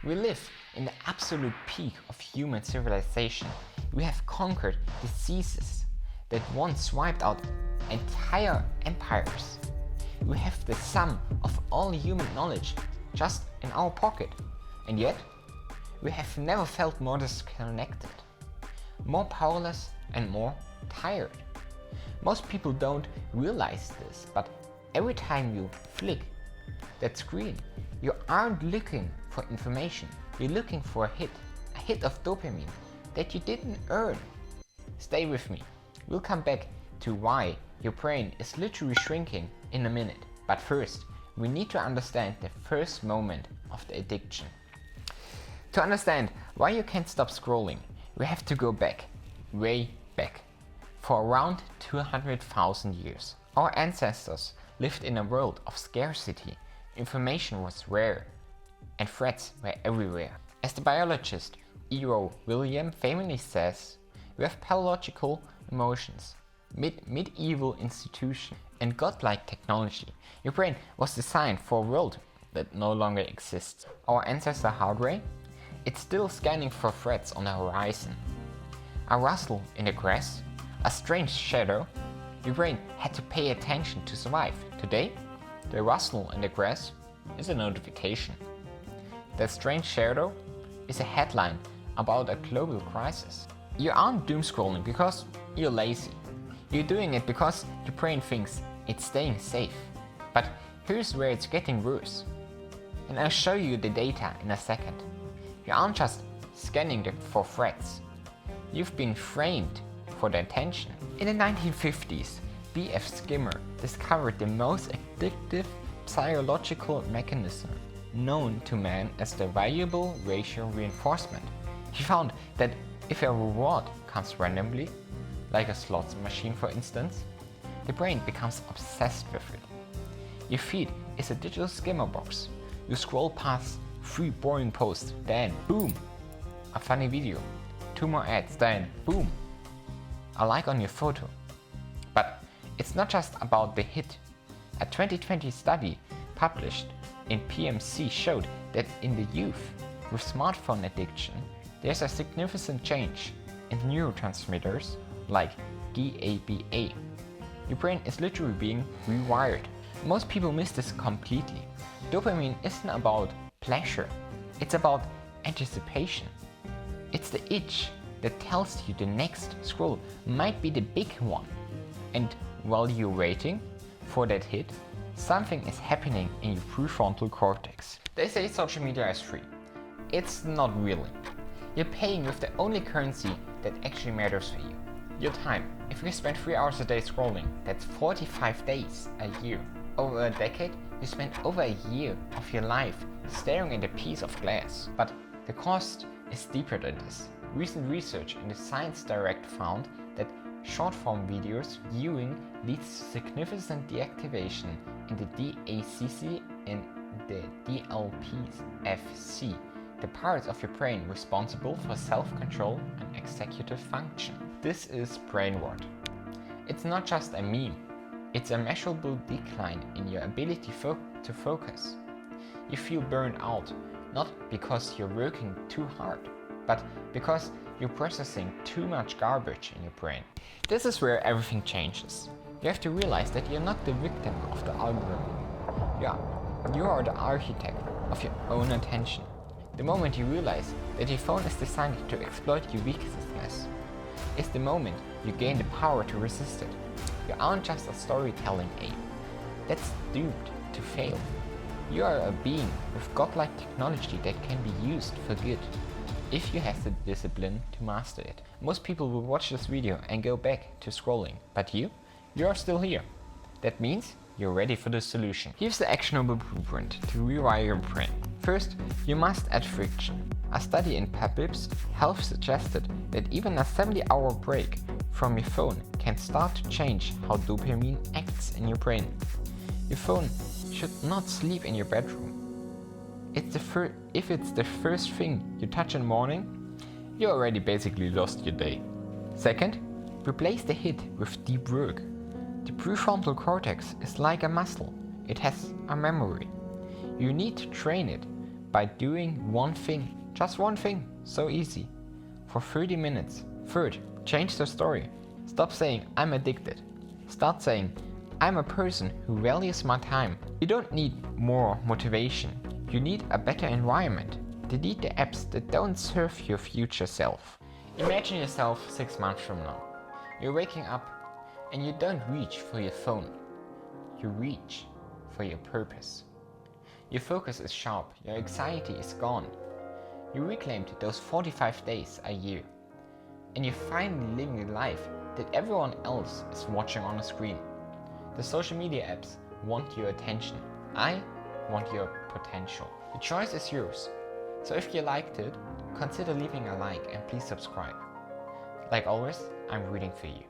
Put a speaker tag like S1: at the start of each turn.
S1: We live in the absolute peak of human civilization. We have conquered diseases that once wiped out entire empires. We have the sum of all human knowledge just in our pocket. And yet, we have never felt more disconnected, more powerless and more tired. Most people don't realize this, but every time you flick that screen, you aren't looking for information, you're looking for a hit of dopamine that you didn't earn. Stay with me, we'll come back to why your brain is literally shrinking in a minute. But first, we need to understand the first moment of the addiction. To understand why you can't stop scrolling, we have to go back, way back. For around 200,000 years, our ancestors lived in a world of scarcity. Information was rare, and threats were everywhere. As the biologist E.O. William famously says, we have pathological emotions, medieval institutions, and godlike technology. Your brain was designed for a world that no longer exists. Our ancestor hardware, it's still scanning for threats on the horizon. A rustle in the grass, a strange shadow. Your brain had to pay attention to survive. Today, the rustle in the grass is a notification. That strange shadow is a headline about a global crisis. You aren't doom scrolling because you're lazy. You're doing it because your brain thinks it's staying safe. But here's where it's getting worse. And I'll show you the data in a second. You aren't just scanning for threats. You've been framed for the attention. In the 1950s, B.F. Skinner discovered the most addictive psychological mechanism known to man as the variable ratio reinforcement. He found that if a reward comes randomly, like a slots machine for instance, the brain becomes obsessed with it. Your feed is a digital skimmer box. You scroll past 3 boring posts, then boom, a funny video, 2 more ads, then boom, a like on your photo. But it's not just about the hit. A 2020 study published in PMC showed that in the youth with smartphone addiction, there's a significant change in neurotransmitters like GABA. Your brain is literally being rewired. Most people miss this completely. Dopamine isn't about pleasure, it's about anticipation. It's the itch that tells you the next scroll might be the big one. And while you're waiting for that hit, something is happening in your prefrontal cortex. They say social media is free. It's not really. You're paying with the only currency that actually matters for you, your time. If you spend 3 hours a day scrolling, that's 45 days a year. Over a decade, you spend over a year of your life staring at a piece of glass. But the cost is deeper than this. Recent research in the Science Direct found that short-form videos viewing leads to significant deactivation in the DACC and the DLPFC, the parts of your brain responsible for self-control and executive function. This is brainrot. It's not just a meme, it's a measurable decline in your ability to focus. You feel burned out, not because you're working too hard, but because you're processing too much garbage in your brain. This is where everything changes. You have to realize that you're not the victim of the algorithm. You are the architect of your own attention. The moment you realize that your phone is designed to exploit your weakness is the moment you gain the power to resist it. You aren't just a storytelling ape. That's doomed to fail. You are a being with godlike technology that can be used for good, if you have the discipline to master it. Most people will watch this video and go back to scrolling, but you are still here. That means you're ready for the solution. Here's the actionable blueprint to rewire your brain. First, you must add friction. A study in PubMed's Health suggested that even a 70-hour break from your phone can start to change how dopamine acts in your brain. Your phone should not sleep in your bedroom. If it's the first thing you touch in the morning, you already basically lost your day. Second, replace the hit with deep work. The prefrontal cortex is like a muscle. It has a memory. You need to train it by doing one thing, just one thing, so easy, for 30 minutes. Third, change the story. Stop saying, I'm addicted. Start saying, I'm a person who values my time. You don't need more motivation. You need a better environment. Delete the apps that don't serve your future self. Imagine yourself 6 months from now. You're waking up and you don't reach for your phone. You reach for your purpose. Your focus is sharp, your anxiety is gone. You reclaimed those 45 days a year. And you're finally living a life that everyone else is watching on a screen. The social media apps want your attention. I want your potential. The choice is yours. So if you liked it, consider leaving a like and please subscribe. Like always, I'm rooting for you.